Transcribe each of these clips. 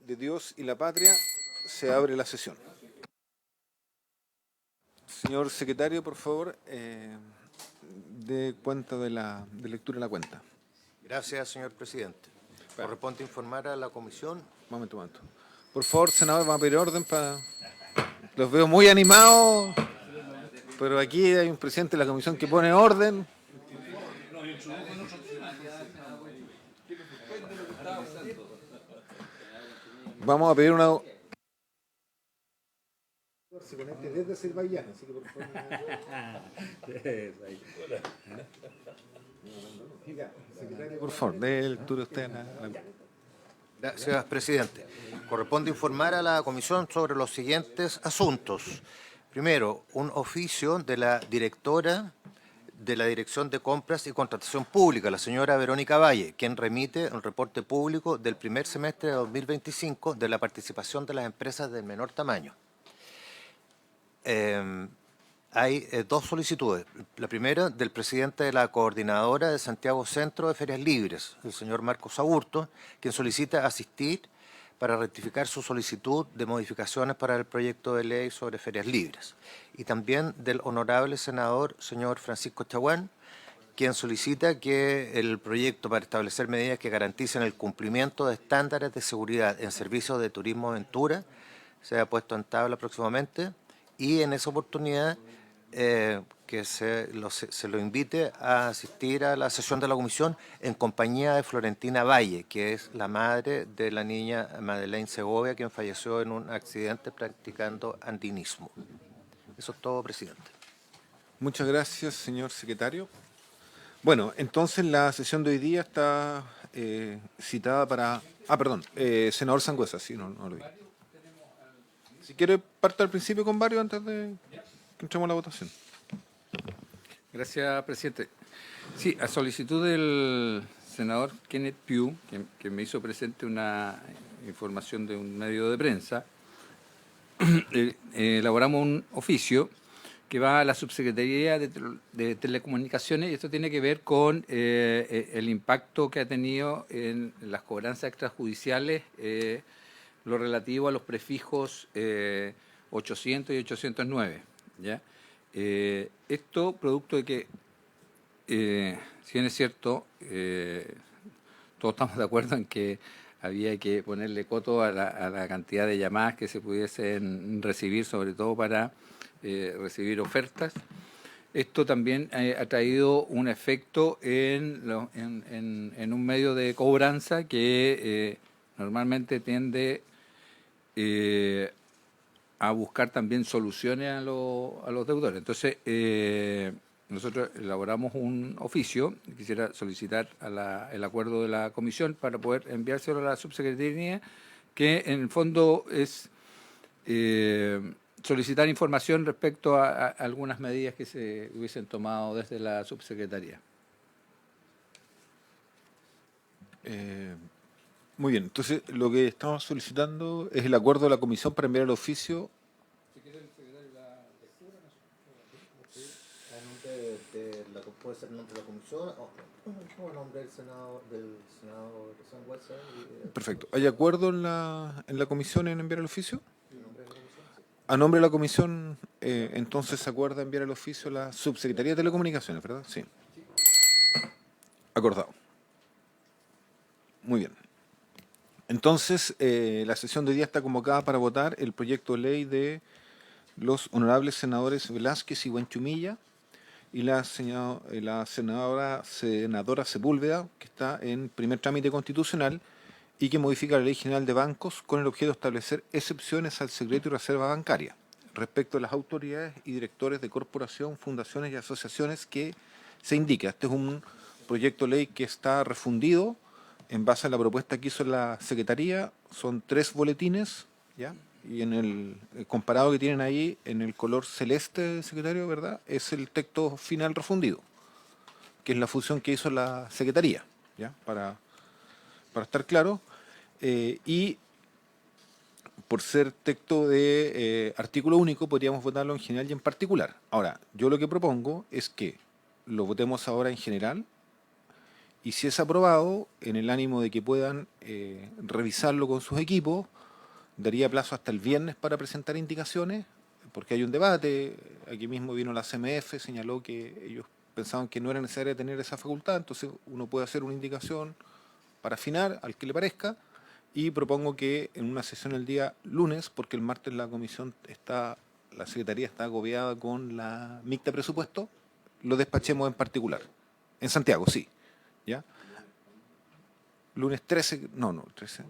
De Dios y la patria, se abre la sesión. Señor secretario, por favor, dé cuenta de lectura de la cuenta. Gracias, señor presidente. Corresponde informar a la comisión. Momento. Por favor, senador, vamos a pedir orden para... Los veo muy animados, pero aquí hay un presidente de la comisión que pone orden. Vamos a pedir una... Se conecte desde Azerbaiyán, así que por favor... Por favor, dé el tour usted. Gracias, presidente. Corresponde informar a la comisión sobre los siguientes asuntos. Primero, un oficio de la directora de la Dirección de Compras y Contratación Pública, la señora Verónica Valle, quien remite un reporte público del primer semestre de 2025 de la participación de las empresas del menor tamaño. Hay dos solicitudes. La primera, del presidente de la Coordinadora de Santiago Centro de Ferias Libres, el señor Marcos Aburto, quien solicita asistir para rectificar su solicitud de modificaciones para el proyecto de ley sobre ferias libres. Y también del honorable senador, señor Francisco Chaguán, quien solicita que el proyecto para establecer medidas que garanticen el cumplimiento de estándares de seguridad en servicios de turismo aventura sea puesto en tabla próximamente, y en esa oportunidad que se lo invite a asistir a la sesión de la comisión en compañía de Florentina Valle, que es la madre de la niña Madeleine Segovia, quien falleció en un accidente practicando andinismo. Eso es todo, presidente. Muchas gracias, señor secretario. Bueno, entonces la sesión de hoy día está citada para... senador Sangüesa, sí, no lo vi. Si quiere, parte al principio con varios antes de que entremos a la votación. Gracias, presidente. Sí, a solicitud del senador Kenneth Pugh, que me hizo presente una información de un medio de prensa, elaboramos un oficio que va a la Subsecretaría de Telecomunicaciones, y esto tiene que ver con el impacto que ha tenido en las cobranzas extrajudiciales, lo relativo a los prefijos 800 y 809, ¿ya? Esto producto de que, si bien es cierto, todos estamos de acuerdo en que había que ponerle coto a la cantidad de llamadas que se pudiesen recibir, sobre todo para recibir ofertas. Esto también ha traído un efecto en un medio de cobranza que normalmente tiende a buscar también soluciones a los deudores. Entonces, nosotros elaboramos un oficio, quisiera solicitar el acuerdo de la comisión para poder enviárselo a la subsecretaría, que en el fondo es solicitar información respecto a algunas medidas que se hubiesen tomado desde la subsecretaría. Muy bien, entonces lo que estamos solicitando es el acuerdo de la comisión para enviar el oficio. Si quiere el secretario la lectura, ¿Puede ser el nombre de la comisión o el nombre del senador Sangüesa? Perfecto. ¿Hay acuerdo en la comisión en enviar el oficio? A nombre de la comisión, entonces se acuerda enviar el oficio a la Subsecretaría de Telecomunicaciones, ¿verdad? Sí. Acordado. Muy bien. Entonces, la sesión de hoy día está convocada para votar el proyecto de ley de los honorables senadores Velázquez y Buenchumilla y la senadora Sepúlveda, que está en primer trámite constitucional y que modifica la Ley General de Bancos con el objeto de establecer excepciones al secreto y reserva bancaria respecto a las autoridades y directores de corporación, fundaciones y asociaciones que se indica. Este es un proyecto de ley que está refundido en base a la propuesta que hizo la Secretaría. Son 3 boletines, ¿ya? Y en el comparado que tienen ahí, en el color celeste, secretario, ¿verdad?, es el texto final refundido, que es la fusión que hizo la Secretaría, ¿ya? Para estar claro. Y por ser texto de artículo único, podríamos votarlo en general y en particular. Ahora, yo lo que propongo es que lo votemos ahora en general y si es aprobado, en el ánimo de que puedan revisarlo con sus equipos, daría plazo hasta el viernes para presentar indicaciones, porque hay un debate. Aquí mismo vino la CMF, señaló que ellos pensaban que no era necesario tener esa facultad, entonces uno puede hacer una indicación para afinar al que le parezca, y propongo que en una sesión el día lunes, porque el martes la Secretaría está agobiada con la mixta presupuesto, lo despachemos en particular. En Santiago, sí. ¿Ya? Lunes 13, no, 13.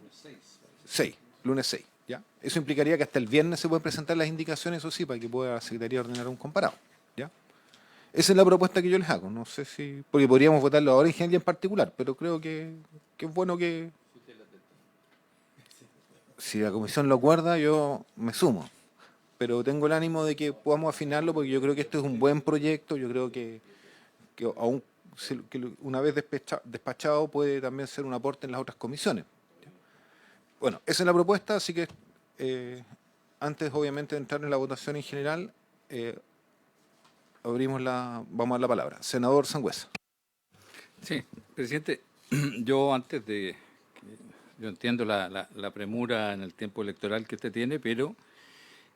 6, lunes 6. ¿Ya? Eso implicaría que hasta el viernes se pueden presentar las indicaciones, eso sí, para que pueda la Secretaría ordenar un comparado. ¿Ya? Esa es la propuesta que yo les hago. No sé si. Porque podríamos votarlo ahora en particular, pero creo que es bueno que. Si la comisión lo acuerda, yo me sumo. Pero tengo el ánimo de que podamos afinarlo, porque yo creo que esto es un buen proyecto. Yo creo que aún que una vez despachado puede también ser un aporte en las otras comisiones. Bueno, esa es la propuesta, así que antes obviamente de entrar en la votación en general, eh, vamos a dar la palabra. Senador Sangüesa. Sí, presidente, yo entiendo la premura en el tiempo electoral que usted tiene, pero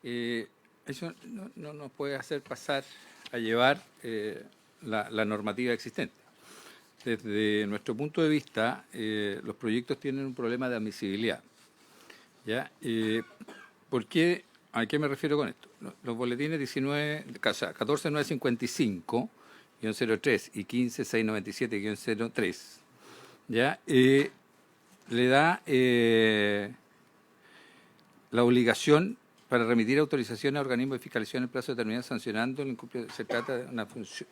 eso no nos puede hacer pasar a llevar la normativa existente. Desde nuestro punto de vista, los proyectos tienen un problema de admisibilidad. ¿Ya? ¿A qué me refiero con esto? Los boletines 14955-03 y 15697-03, ¿ya? Le da la obligación para remitir autorizaciones a organismos de fiscalización en plazo determinado sancionando el incumplimiento. Se trata de una función,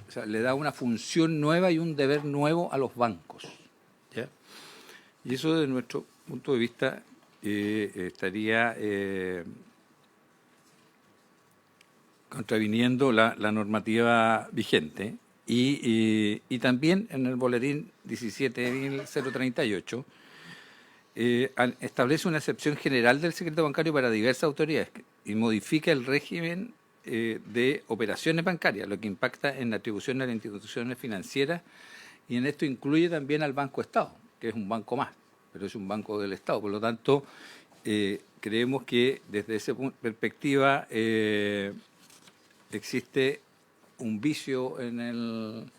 o sea, le da una función nueva y un deber nuevo a los bancos, ¿ya? Y eso, desde nuestro punto de vista, estaría contraviniendo la normativa vigente. Y también en el boletín 17.038 establece una excepción general del secreto bancario para diversas autoridades y modifica el régimen de operaciones bancarias, lo que impacta en la atribución de las instituciones financieras, y en esto incluye también al Banco Estado, que es un banco más, pero es un banco del Estado. Por lo tanto, creemos que desde esa perspectiva existe un vicio en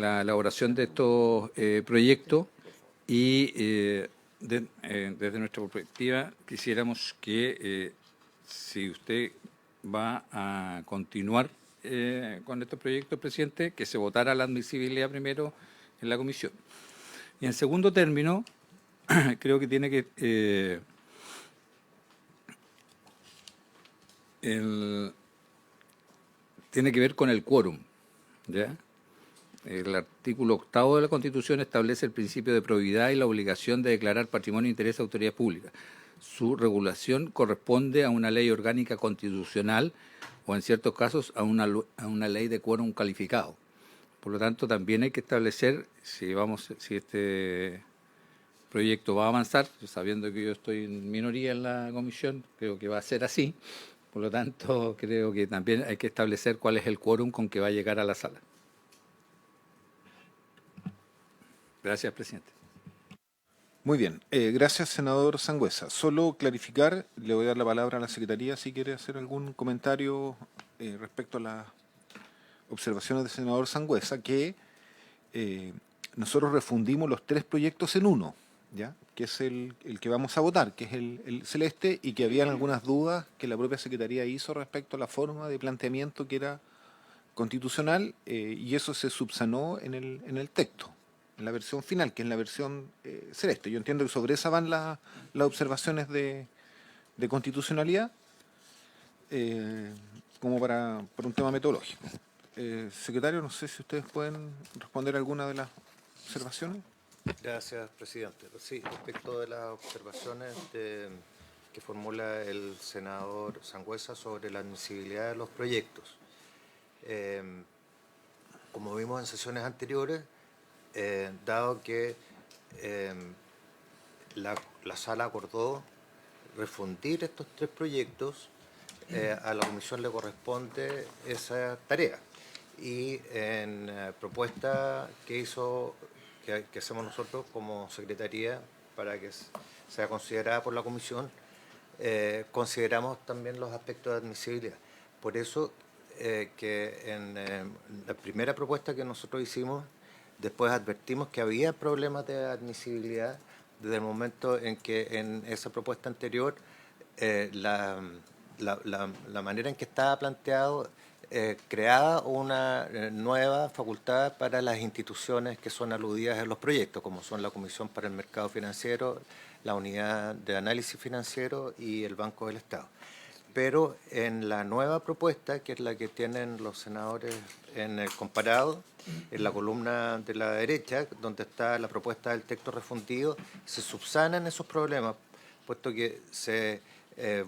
la elaboración de estos proyectos, y desde nuestra perspectiva quisiéramos que si usted va a continuar con estos proyectos, presidente, que se votara la admisibilidad primero en la comisión. Y en segundo término, creo que tiene que tiene que ver con el quórum, ¿ya? El artículo 8 de la Constitución establece el principio de probidad y la obligación de declarar patrimonio de interés a autoridades públicas. Su regulación corresponde a una ley orgánica constitucional o, en ciertos casos, a una ley de quórum calificado. Por lo tanto, también hay que establecer si este proyecto va a avanzar, sabiendo que yo estoy en minoría en la comisión, creo que va a ser así. Por lo tanto, creo que también hay que establecer cuál es el quórum con que va a llegar a la sala. Gracias, presidente. Muy bien. Gracias, senador Sangüesa. Solo clarificar, le voy a dar la palabra a la Secretaría si quiere hacer algún comentario respecto a las observaciones del senador Sangüesa, que nosotros refundimos los 3 proyectos en uno, ¿ya? Que es el que vamos a votar, que es el celeste, y que habían algunas dudas que la propia Secretaría hizo respecto a la forma de planteamiento que era constitucional, y eso se subsanó en el texto, en la versión final, que es la versión celeste. Yo entiendo que sobre esa van las observaciones de constitucionalidad, como para un tema metodológico. Secretario, no sé si ustedes pueden responder alguna de las observaciones. Gracias, presidente. Sí, respecto de las observaciones que formula el senador Sangüesa sobre la admisibilidad de los proyectos. Como vimos en sesiones anteriores, dado que la sala acordó refundir estos 3 proyectos, a la comisión le corresponde esa tarea. y en propuesta que hacemos nosotros como Secretaría para que sea considerada por la Comisión, consideramos también los aspectos de admisibilidad. Por eso que en la primera propuesta que nosotros hicimos, después advertimos que había problemas de admisibilidad desde el momento en que en esa propuesta anterior la manera en que estaba planteado creaba una nueva facultad para las instituciones que son aludidas en los proyectos, como son la Comisión para el Mercado Financiero, la Unidad de Análisis Financiero y el Banco del Estado. Pero en la nueva propuesta, que es la que tienen los senadores en el comparado, en la columna de la derecha, donde está la propuesta del texto refundido, se subsanan esos problemas, puesto que se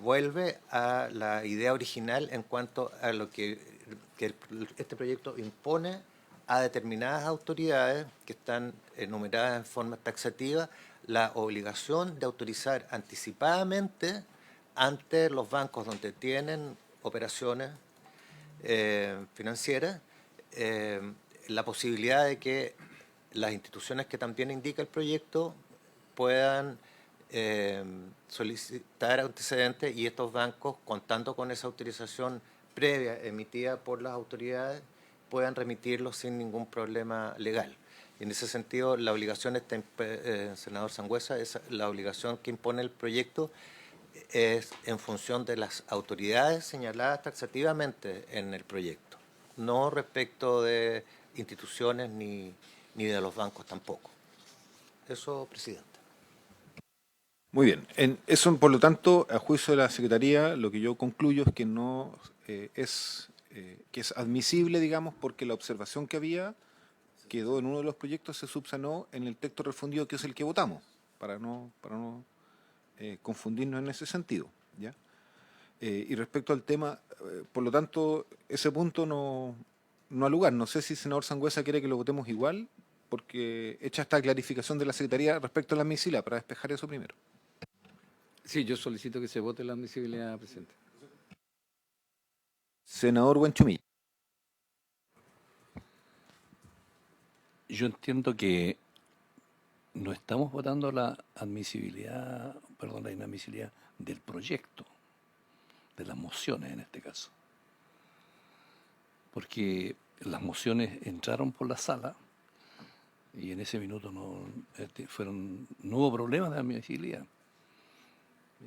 vuelve a la idea original en cuanto a lo que este proyecto impone a determinadas autoridades que están enumeradas en forma taxativa la obligación de autorizar anticipadamente ante los bancos donde tienen operaciones financieras la posibilidad de que las instituciones que también indica el proyecto puedan solicitar antecedentes y estos bancos, contando con esa autorización previa emitida por las autoridades, puedan remitirlos sin ningún problema legal. Y en ese sentido, la obligación, senador Sangüesa, es la obligación que impone el proyecto es en función de las autoridades señaladas taxativamente en el proyecto, no respecto de instituciones ni de los bancos tampoco. Eso, presidente. Muy bien. En eso, por lo tanto, a juicio de la Secretaría, lo que yo concluyo es que no que es admisible, digamos, porque la observación que había quedó en uno de los proyectos, se subsanó en el texto refundido, que es el que votamos, para no confundirnos en ese sentido, ¿ya? Y respecto al tema, por lo tanto, ese punto no ha lugar. No sé si el senador Sangüesa quiere que lo votemos igual, porque hecha esta clarificación de la Secretaría respecto a la admisibilidad, para despejar eso primero. Sí, yo solicito que se vote la admisibilidad, presidente. Senador Buenchumí. Yo entiendo que no estamos votando la admisibilidad, perdón, la inadmisibilidad del proyecto, de las mociones en este caso. Porque las mociones entraron por la sala y en ese minuto no hubo problemas de admisibilidad.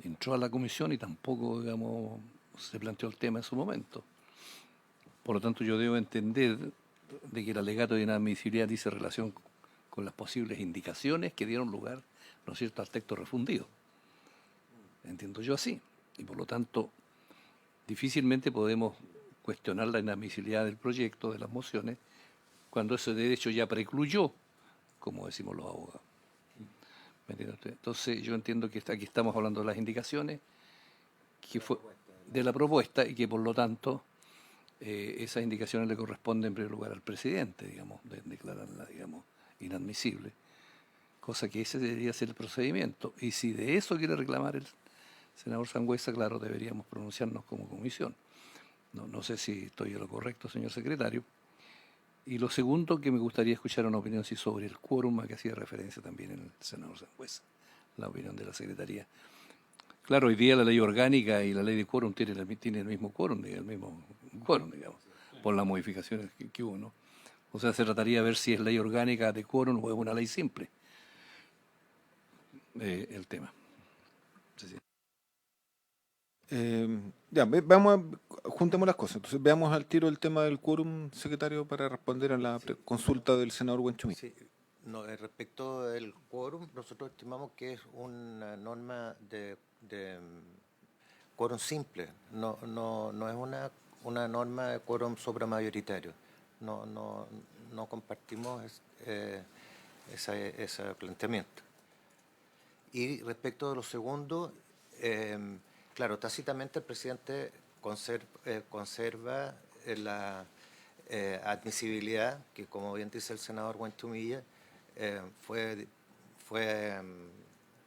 Entró a la comisión y tampoco, digamos, se planteó el tema en su momento. Por lo tanto, yo debo entender de que el alegato de inadmisibilidad dice relación con las posibles indicaciones que dieron lugar, ¿no es cierto?, al texto refundido. Entiendo yo así. Y por lo tanto, difícilmente podemos cuestionar la inadmisibilidad del proyecto, de las mociones, cuando ese derecho ya precluyó, como decimos los abogados. ¿Me entiende usted? Entonces, yo entiendo que aquí estamos hablando de las indicaciones, que fue de la propuesta, y que por lo tanto esas indicaciones le corresponden en primer lugar al presidente, digamos, de declararla, digamos, inadmisible, cosa que ese debería ser el procedimiento. Y si de eso quiere reclamar el senador Sangüesa, claro, deberíamos pronunciarnos como comisión. No sé si estoy en lo correcto, señor secretario. Y lo segundo, que me gustaría escuchar una opinión sobre el quórum a que hacía referencia también el senador Sangüesa, la opinión de la Secretaría. Claro, hoy día la ley orgánica y la ley de quórum tienen el mismo quórum, digamos, por las modificaciones que hubo, ¿no? O sea, se trataría de ver si es ley orgánica de quórum o es una ley simple, el tema. Sí. Ya, juntemos las cosas. Entonces, veamos al tiro el tema del quórum, secretario, para responder a la consulta del senador Buenchumí. Sí. No, respecto del quórum, nosotros estimamos que es una norma de quórum simple, no es una norma de quórum supramayoritario. No compartimos ese planteamiento. Y respecto de lo segundo, claro, tácitamente el presidente conserva la admisibilidad, que como bien dice el senador Buenchumilla, fue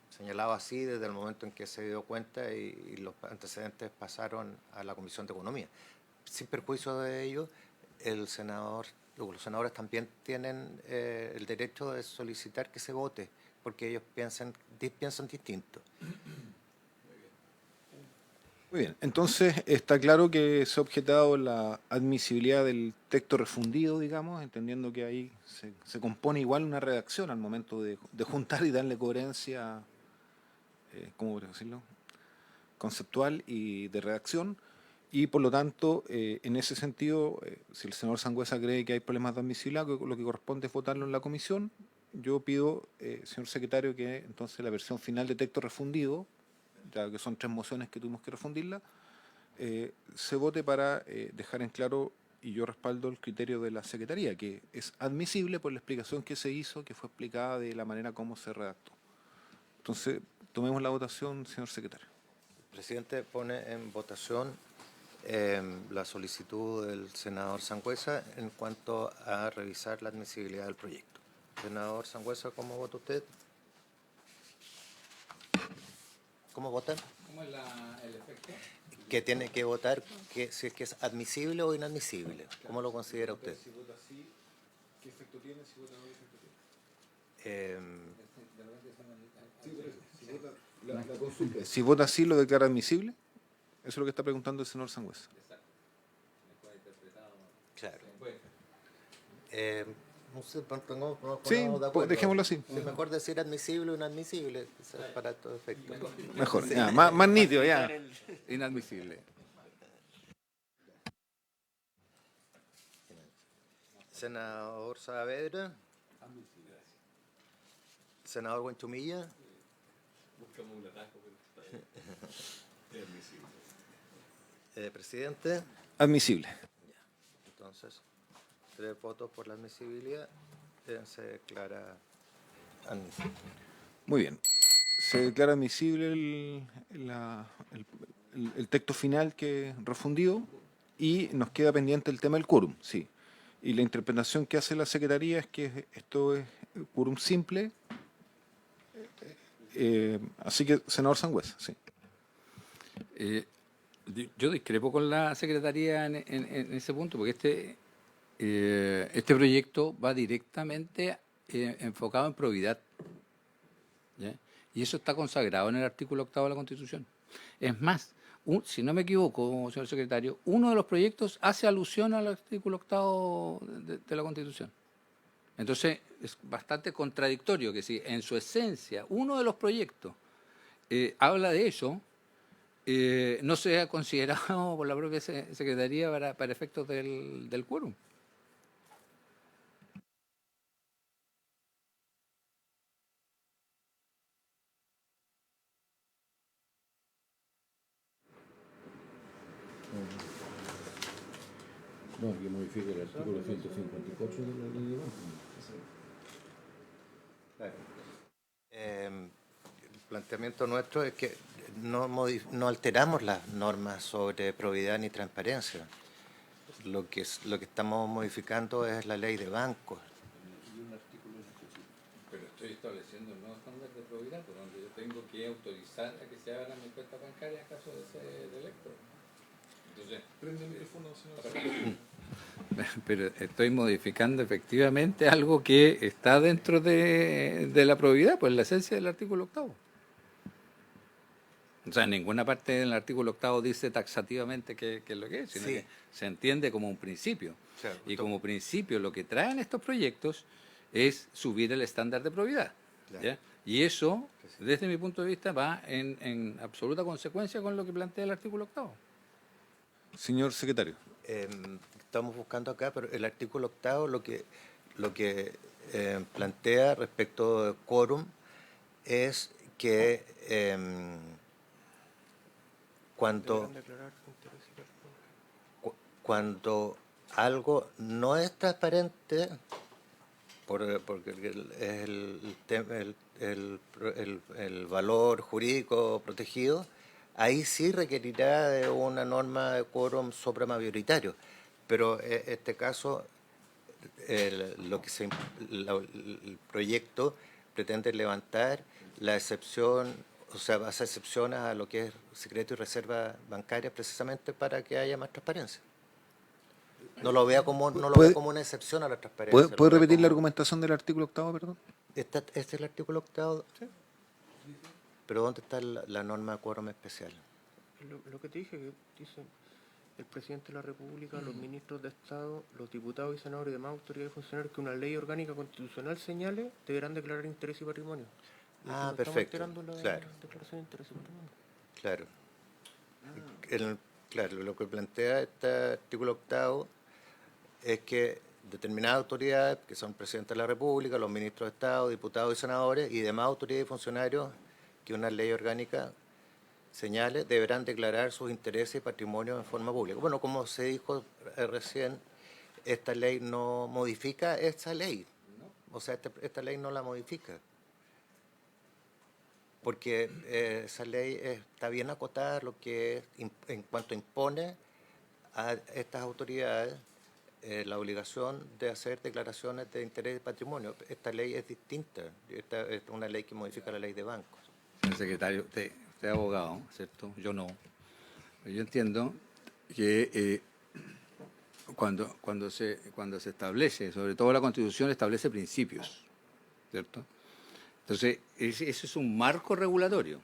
señalado así desde el momento en que se dio cuenta y los antecedentes pasaron a la Comisión de Economía. Sin perjuicio de ello, el senador, los senadores también tienen el derecho de solicitar que se vote, porque ellos piensan distinto. Muy bien, entonces está claro que se ha objetado la admisibilidad del texto refundido, digamos, entendiendo que ahí se compone igual una redacción al momento de juntar y darle coherencia, ¿cómo podría decirlo? Conceptual y de redacción. Y por lo tanto, en ese sentido, si el senador Sangüesa cree que hay problemas de admisibilidad, lo que corresponde es votarlo en la comisión. Yo pido, señor secretario, que entonces la versión final de texto refundido, ya que son 3 mociones que tuvimos que refundirla, se vote para dejar en claro, y yo respaldo el criterio de la Secretaría, que es admisible por la explicación que se hizo, que fue explicada de la manera como se redactó. Entonces, tomemos la votación, señor secretario. El presidente pone en votación la solicitud del senador Sangüesa en cuanto a revisar la admisibilidad del proyecto. Senador Sangüesa, ¿cómo vota usted? ¿Cómo vota? ¿Cómo es el efecto? Que tiene que votar si es que es admisible o inadmisible. ¿Cómo lo considera usted? Si vota sí, ¿qué efecto tiene? Si vota no, ¿qué efecto tiene? Si vota sí, ¿lo declara admisible? Eso es lo que está preguntando el senador Sangüesa. Claro. No sé, no Sí, de acuerdo. dejémoslo así. Es mejor decir admisible o inadmisible, para todo efecto. Mejor, ya, más nítido, ya. Inadmisible. Senador Saavedra. Senador Buenchumilla. Presidente. Admisible. Entonces, 3 votos por la admisibilidad. Se declara admisible. Muy bien. Se declara admisible el texto final que refundido y nos queda pendiente el tema del quórum, sí. Y la interpretación que hace la Secretaría es que esto es quórum simple. Así que, senador Sangüesa, sí. Yo discrepo con la Secretaría en ese punto, porque este proyecto va directamente enfocado en probidad, ¿ya? Y eso está consagrado en el artículo 8 de la Constitución. Es más, si no me equivoco, señor secretario, uno de los proyectos hace alusión al artículo 8 de la Constitución. Entonces, es bastante contradictorio que si en su esencia uno de los proyectos habla de eso, no sea considerado por la propia Secretaría para efectos del quórum. No, que modifique el artículo 154 de la ley de bancos. El planteamiento nuestro es que no alteramos las normas sobre probidad ni transparencia. Lo que estamos modificando es la ley de bancos. Pero estoy estableciendo un nuevo estándar de probidad, por donde yo tengo que autorizar a que se abran mis cuentas bancarias en caso de ser electo. Entonces, prende el micrófono, señor. Pero estoy modificando efectivamente algo que está dentro de la probidad, pues la esencia del artículo 8. O sea, en ninguna parte del artículo 8 dice taxativamente qué es lo que es, sino Sí. que se entiende como un principio. Claro, Y como principio lo que traen estos proyectos es subir el estándar de probidad. Claro. ¿Ya? Y eso, desde mi punto de vista, va en absoluta consecuencia con lo que plantea el artículo 8. Señor secretario. Estamos buscando acá, pero el artículo 8 lo que plantea respecto de quórum es que cuando algo no es transparente, porque el valor jurídico protegido, ahí sí requerirá de una norma de quórum supramayoritario. Pero en este caso, el proyecto pretende levantar la excepción, o sea, hace excepciones a lo que es secreto y reserva bancaria precisamente para que haya más transparencia. No lo vea como, no lo ¿Puede- vea como una excepción a la transparencia. ¿Puede lo vea repetir la como- argumentación del artículo 8º, perdón? Este es el artículo 8º. Pero ¿dónde está la norma de quórum especial? Lo que te dije, que dice el presidente de la República, los ministros de Estado, los diputados y senadores y demás autoridades y funcionarios que una ley orgánica constitucional señale deberán declarar interés y patrimonio. Y Ah, eso no perfecto, estamos alterando la claro. declaración de interés y patrimonio. Claro. Claro, lo que plantea este artículo 8º es que determinadas autoridades, que son el presidente de la República, los ministros de Estado, diputados y senadores, y demás autoridades y funcionarios que una ley orgánica señale, deberán declarar sus intereses y patrimonio en forma pública. Bueno, como se dijo recién, esta ley no modifica esa ley. O sea, esta ley no la modifica. Porque esa ley está bien acotada lo que es, en cuanto impone a estas autoridades la obligación de hacer declaraciones de interés y patrimonio. Esta ley es distinta. Esta es una ley que modifica la ley de bancos. Señor secretario, usted es abogado, ¿cierto? Yo no. Yo entiendo que cuando se establece, sobre todo la Constitución establece principios, ¿cierto? Entonces, ese es un marco regulatorio.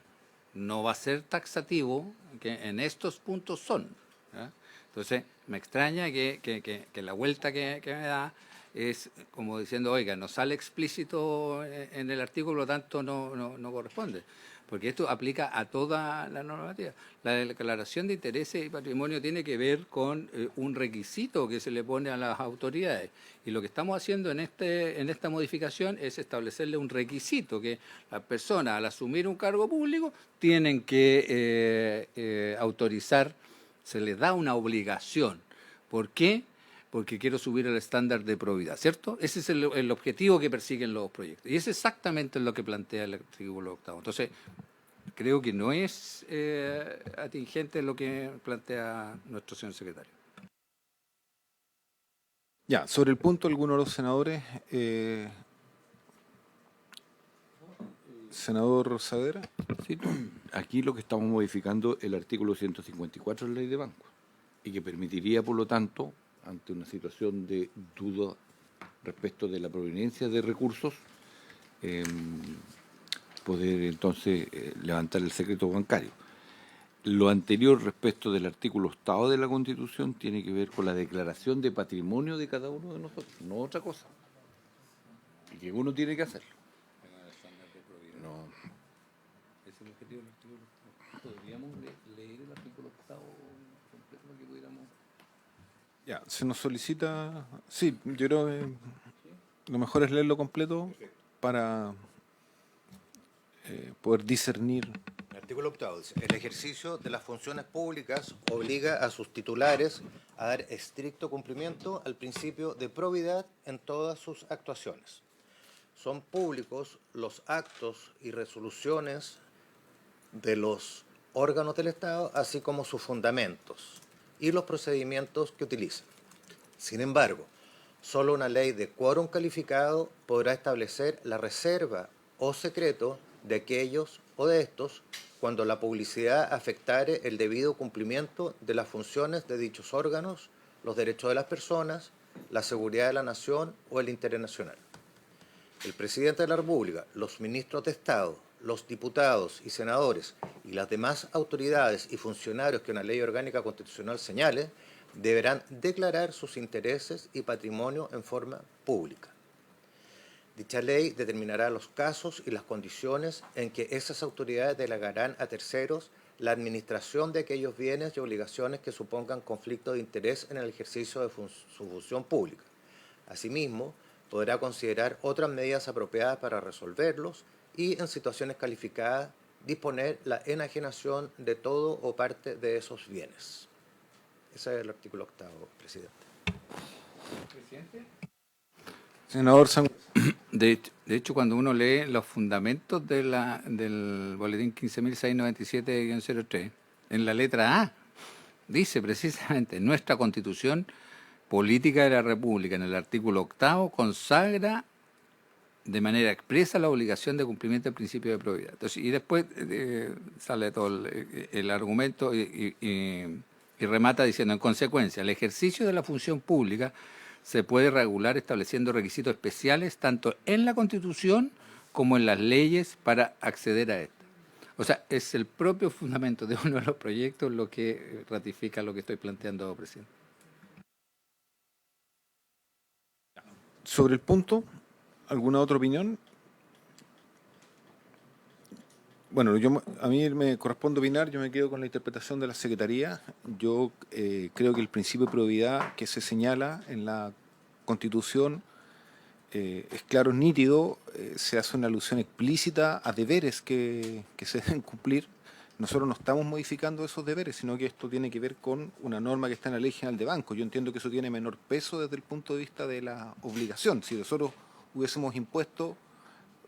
No va a ser taxativo, que en estos puntos son. ¿Ya? Entonces, me extraña que la vuelta que me da es como diciendo, oiga, no sale explícito en el artículo, por lo tanto no corresponde. Porque esto aplica a toda la normativa. La declaración de intereses y patrimonio tiene que ver con un requisito que se le pone a las autoridades. Y lo que estamos haciendo en esta modificación es establecerle un requisito que las personas, al asumir un cargo público, tienen que autorizar, se les da una obligación. ¿Por qué? Porque quiero subir el estándar de probidad, ¿cierto? Ese es el objetivo que persiguen los proyectos. Y es exactamente lo que plantea el artículo 8º. Entonces, creo que no es atingente lo que plantea nuestro señor secretario. Ya, sobre el punto, algunos de los senadores, senador Saavedra. Sí, no. Aquí lo que estamos modificando el artículo 154 de la ley de bancos y que permitiría, por lo tanto, ante una situación de duda respecto de la proveniencia de recursos, poder entonces levantar el secreto bancario. Lo anterior respecto del artículo 8º de la Constitución tiene que ver con la declaración de patrimonio de cada uno de nosotros, no otra cosa. Y que uno tiene que hacerlo. No. Ese es el objetivo del artículo. ¿Podríamos leer el artículo 8º completo para que pudiéramos? Ya, se nos solicita, sí, yo creo que lo mejor es leerlo completo para poder discernir. El artículo 8º dice, el ejercicio de las funciones públicas obliga a sus titulares a dar estricto cumplimiento al principio de probidad en todas sus actuaciones. Son públicos los actos y resoluciones de los órganos del Estado, así como sus fundamentos y los procedimientos que utilizan. Sin embargo, solo una ley de quórum calificado podrá establecer la reserva o secreto de aquellos o de estos cuando la publicidad afectare el debido cumplimiento de las funciones de dichos órganos, los derechos de las personas, la seguridad de la nación o el interés nacional. El presidente de la República, los ministros de Estado, los diputados y senadores y las demás autoridades y funcionarios que una ley orgánica constitucional señale, deberán declarar sus intereses y patrimonio en forma pública. Dicha ley determinará los casos y las condiciones en que esas autoridades delegarán a terceros la administración de aquellos bienes y obligaciones que supongan conflicto de interés en el ejercicio de su función pública. Asimismo, podrá considerar otras medidas apropiadas para resolverlos y, en situaciones calificadas, disponer la enajenación de todo o parte de esos bienes. Ese es el artículo 8º, presidente. ¿Presidente? Senador Sangüesa. De hecho, cuando uno lee los fundamentos del boletín 15.697-03, en la letra A, dice precisamente, nuestra Constitución Política de la República, en el artículo 8º, consagra de manera expresa la obligación de cumplimiento del principio de probidad. Entonces, y después sale todo el argumento y Y remata diciendo, en consecuencia, el ejercicio de la función pública se puede regular estableciendo requisitos especiales tanto en la Constitución como en las leyes para acceder a esta. O sea, es el propio fundamento de uno de los proyectos lo que ratifica lo que estoy planteando, presidente. Sobre el punto, ¿alguna otra opinión? Bueno, a mí me corresponde opinar, yo me quedo con la interpretación de la Secretaría. Yo creo que el principio de probidad que se señala en la Constitución es claro, es nítido, se hace una alusión explícita a deberes que se deben cumplir. Nosotros no estamos modificando esos deberes, sino que esto tiene que ver con una norma que está en la Ley General de Banco. Yo entiendo que eso tiene menor peso desde el punto de vista de la obligación. Si nosotros hubiésemos impuesto,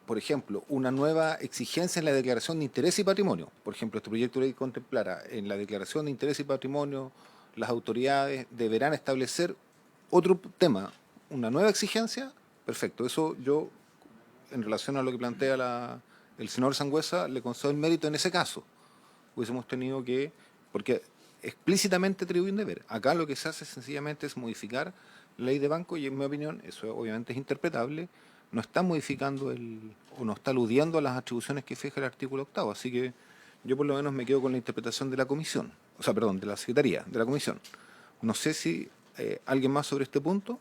por ejemplo, una nueva exigencia en la declaración de interés y patrimonio. Por ejemplo, este proyecto de ley contemplara en la declaración de interés y patrimonio, las autoridades deberán establecer otro tema, una nueva exigencia. Perfecto, eso yo, en relación a lo que plantea el senador Sangüesa, le concedo el mérito en ese caso. Hubiésemos tenido que, porque explícitamente atribuye un deber. Acá lo que se hace sencillamente es modificar la ley de banco y en mi opinión, eso obviamente es interpretable, no está modificando o no está aludiendo a las atribuciones que fija el artículo 8º. Así que yo por lo menos me quedo con la interpretación de la comisión, o sea, perdón, de la Secretaría, de la comisión. No sé si alguien más sobre este punto.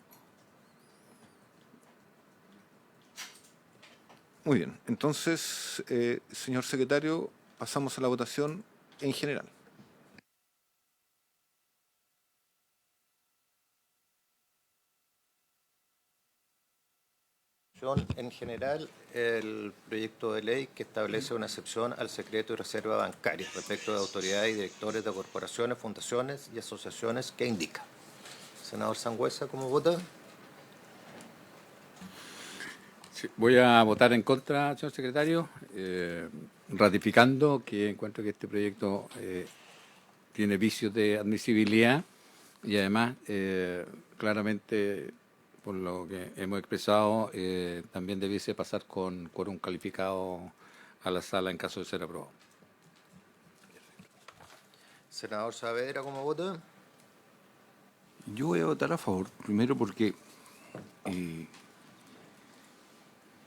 Muy bien, entonces, señor secretario, pasamos a la votación en general. En general, el proyecto de ley que establece una excepción al secreto y reserva bancaria respecto de autoridades y directores de corporaciones, fundaciones y asociaciones que indica. Senador Sangüesa, ¿cómo vota? Sí, voy a votar en contra, señor secretario, ratificando que encuentro que este proyecto tiene vicios de admisibilidad y además claramente por lo que hemos expresado también debiese pasar con quórum calificado a la sala en caso de ser aprobado. Senador Saavedra, ¿cómo vota? Yo voy a votar a favor, primero porque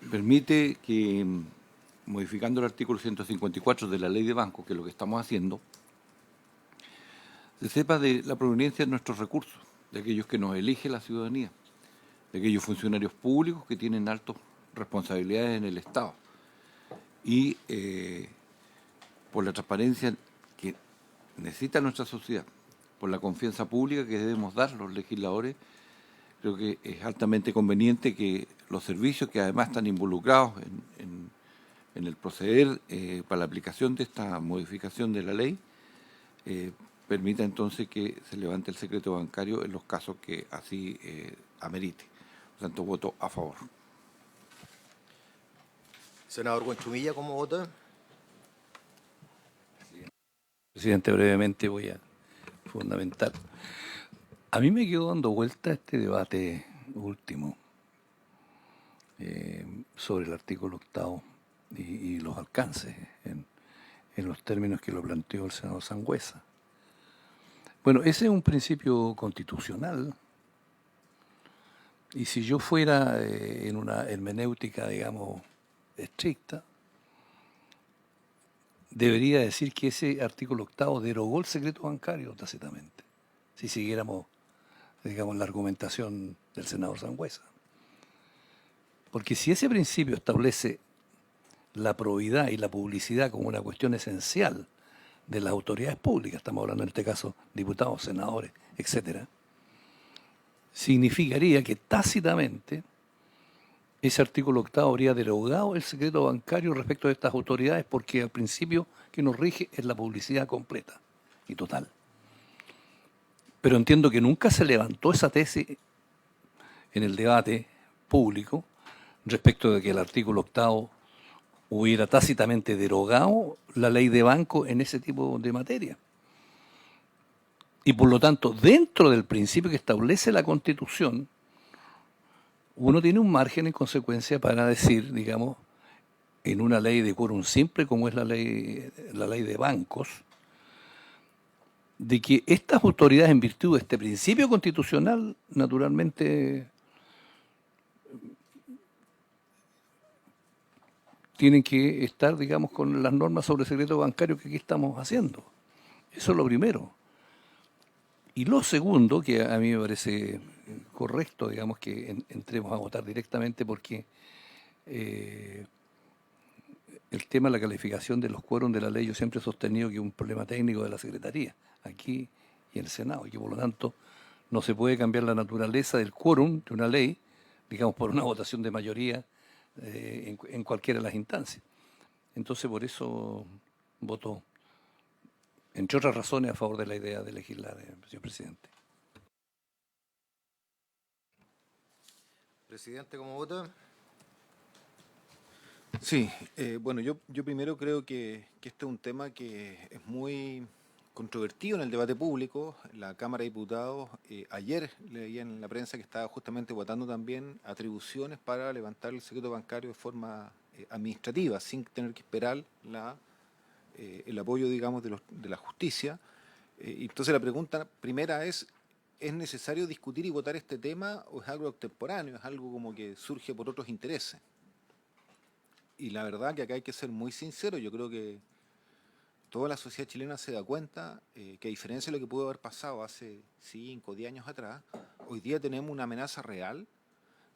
permite que, modificando el artículo 154 de la Ley de Bancos, que es lo que estamos haciendo, se sepa de la proveniencia de nuestros recursos, de aquellos que nos elige la ciudadanía, de aquellos funcionarios públicos que tienen altas responsabilidades en el Estado. Y por la transparencia que necesita nuestra sociedad, por la confianza pública que debemos dar los legisladores, creo que es altamente conveniente que los servicios que además están involucrados en el proceder para la aplicación de esta modificación de la ley, permita entonces que se levante el secreto bancario en los casos que así amerite. Por tanto, voto a favor. Senador Huanchumilla, ¿cómo vota? Presidente, brevemente voy a fundamentar. A mí me quedó dando vuelta este debate último sobre el artículo 8º y los alcances en los términos que lo planteó el senador Sangüesa. Bueno, ese es un principio constitucional y si yo fuera en una hermenéutica, digamos, estricta, debería decir que ese artículo 8º derogó el secreto bancario tácitamente, si siguiéramos, digamos, la argumentación del senador Sangüesa. Porque si ese principio establece la probidad y la publicidad como una cuestión esencial de las autoridades públicas, estamos hablando en este caso diputados, senadores, etcétera, significaría que tácitamente ese artículo 8º habría derogado el secreto bancario respecto de estas autoridades porque el principio que nos rige es la publicidad completa y total. Pero entiendo que nunca se levantó esa tesis en el debate público respecto de que el artículo 8º hubiera tácitamente derogado la ley de banco en ese tipo de materia. Y por lo tanto, dentro del principio que establece la Constitución, uno tiene un margen en consecuencia para decir, digamos, en una ley de quórum simple como es la ley de bancos, de que estas autoridades, en virtud de este principio constitucional, naturalmente tienen que estar, digamos, con las normas sobre secreto bancario que aquí estamos haciendo. Eso es lo primero. Y lo segundo, que a mí me parece correcto, digamos, que entremos a votar directamente porque el tema de la calificación de los quórum de la ley, yo siempre he sostenido que es un problema técnico de la Secretaría, aquí y en el Senado, y que por lo tanto no se puede cambiar la naturaleza del quórum de una ley, digamos, por una votación de mayoría en cualquiera de las instancias. Entonces, por eso voto, entre otras razones, a favor de la idea de legislar, señor presidente. Presidente, ¿cómo vota? Sí, bueno, yo primero creo que este es un tema que es muy controvertido en el debate público. La Cámara de Diputados, ayer leí en la prensa que estaba justamente votando también atribuciones para levantar el secreto bancario de forma administrativa, sin tener que esperar el apoyo, digamos, de la justicia. Entonces la pregunta primera ¿es necesario discutir y votar este tema o es algo extemporáneo, es algo como que surge por otros intereses? Y la verdad que acá hay que ser muy sincero, yo creo que toda la sociedad chilena se da cuenta que a diferencia de lo que pudo haber pasado hace 5 o 10 años atrás, hoy día tenemos una amenaza real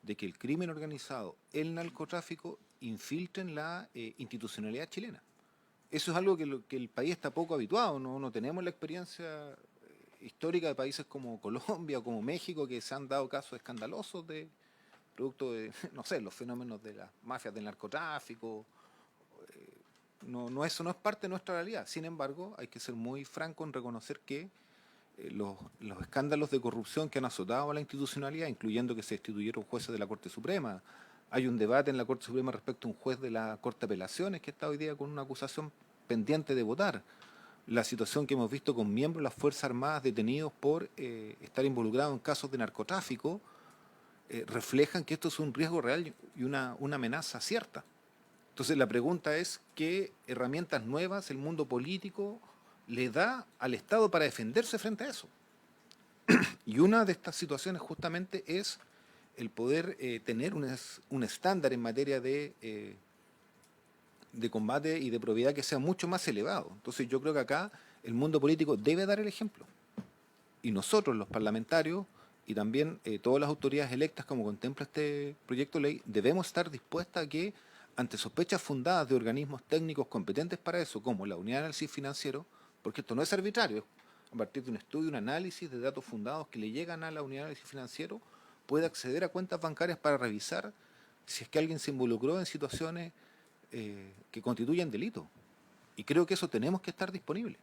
de que el crimen organizado, el narcotráfico, infiltren la institucionalidad chilena. Eso es algo que el país está poco habituado, no tenemos la experiencia histórica de países como Colombia o como México, que se han dado casos escandalosos de producto de, no sé, los fenómenos de las mafias del narcotráfico. Eso no es parte de nuestra realidad. Sin embargo, hay que ser muy franco en reconocer que los escándalos de corrupción que han azotado a la institucionalidad, incluyendo que se destituyeron jueces de la Corte Suprema. Hay un debate en la Corte Suprema respecto a un juez de la Corte de Apelaciones que está hoy día con una acusación pendiente de votar. La situación que hemos visto con miembros de las Fuerzas Armadas detenidos por estar involucrados en casos de narcotráfico reflejan que esto es un riesgo real y una amenaza cierta. Entonces la pregunta es qué herramientas nuevas el mundo político le da al Estado para defenderse frente a eso. Y una de estas situaciones justamente es el poder tener un estándar en materia de combate y de probidad que sea mucho más elevado. Entonces yo creo que acá el mundo político debe dar el ejemplo. Y nosotros, los parlamentarios, y también todas las autoridades electas, como contempla este proyecto de ley, debemos estar dispuestas a que, ante sospechas fundadas de organismos técnicos competentes para eso, como la Unidad de Análisis Financiero, porque esto no es arbitrario, a partir de un estudio, un análisis de datos fundados que le llegan a la Unidad de Análisis Financiero, puede acceder a cuentas bancarias para revisar si es que alguien se involucró en situaciones que constituyen delito. Y creo que eso tenemos que estar disponibles.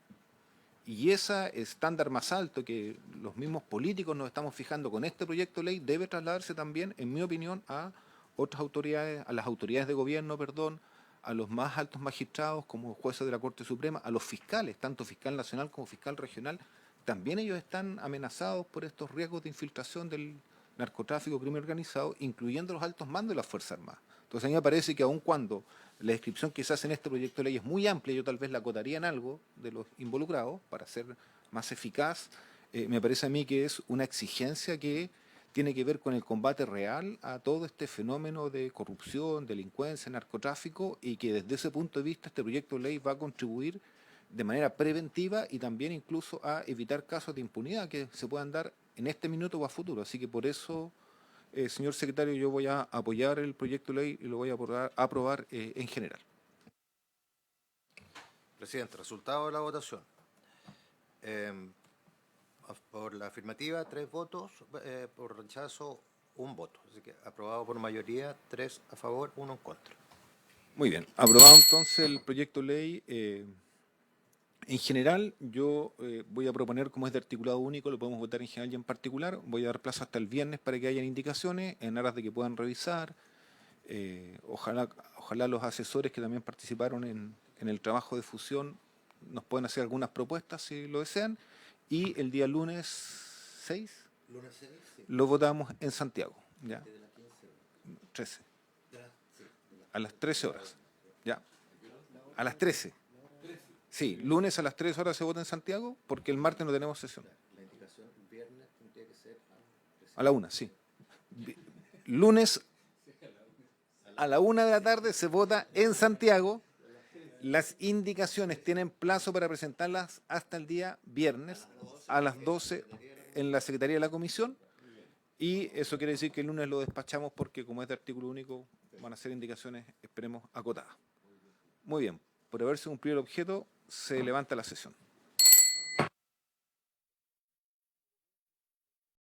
Y ese estándar más alto que los mismos políticos nos estamos fijando con este proyecto de ley debe trasladarse también, en mi opinión, a otras autoridades, a las autoridades de gobierno, perdón, a los más altos magistrados como jueces de la Corte Suprema, a los fiscales, tanto fiscal nacional como fiscal regional. También ellos están amenazados por estos riesgos de infiltración del narcotráfico, crimen organizado, incluyendo los altos mandos de las Fuerzas Armadas. Entonces a mí me parece que aun cuando la descripción que se hace en este proyecto de ley es muy amplia, yo tal vez la acotaría en algo de los involucrados para ser más eficaz, me parece a mí que es una exigencia que tiene que ver con el combate real a todo este fenómeno de corrupción, delincuencia, narcotráfico, y que desde ese punto de vista este proyecto de ley va a contribuir de manera preventiva y también incluso a evitar casos de impunidad que se puedan dar en este minuto o a futuro. Así que por eso, señor secretario, yo voy a apoyar el proyecto de ley y lo voy a aprobar en general. Presidente, resultado de la votación. Por la afirmativa, 3 votos, por rechazo, 1 voto. Así que aprobado por mayoría, 3 a favor, 1 en contra. Muy bien, aprobado entonces el proyecto de ley. En general, yo voy a proponer, como es de articulado único, lo podemos votar en general y en particular. Voy a dar plazo hasta el viernes para que hayan indicaciones, en aras de que puedan revisar. Ojalá los asesores que también participaron en el trabajo de fusión nos puedan hacer algunas propuestas si lo desean. Y el día lunes 6, lo votamos en Santiago, ¿ya? 13. A las 13 horas, ¿ya? A las 13. Sí, lunes a las 3 horas se vota en Santiago, porque el martes no tenemos sesión. La indicación viernes tendría que ser A la 1, sí. Lunes a la 1 de la tarde se vota en Santiago. Las indicaciones tienen plazo para presentarlas hasta el día viernes a las 12 en la Secretaría de la Comisión. Y eso quiere decir que el lunes lo despachamos porque como es de artículo único van a ser indicaciones, esperemos, acotadas. Muy bien, por haberse cumplido el objeto, se levanta la sesión.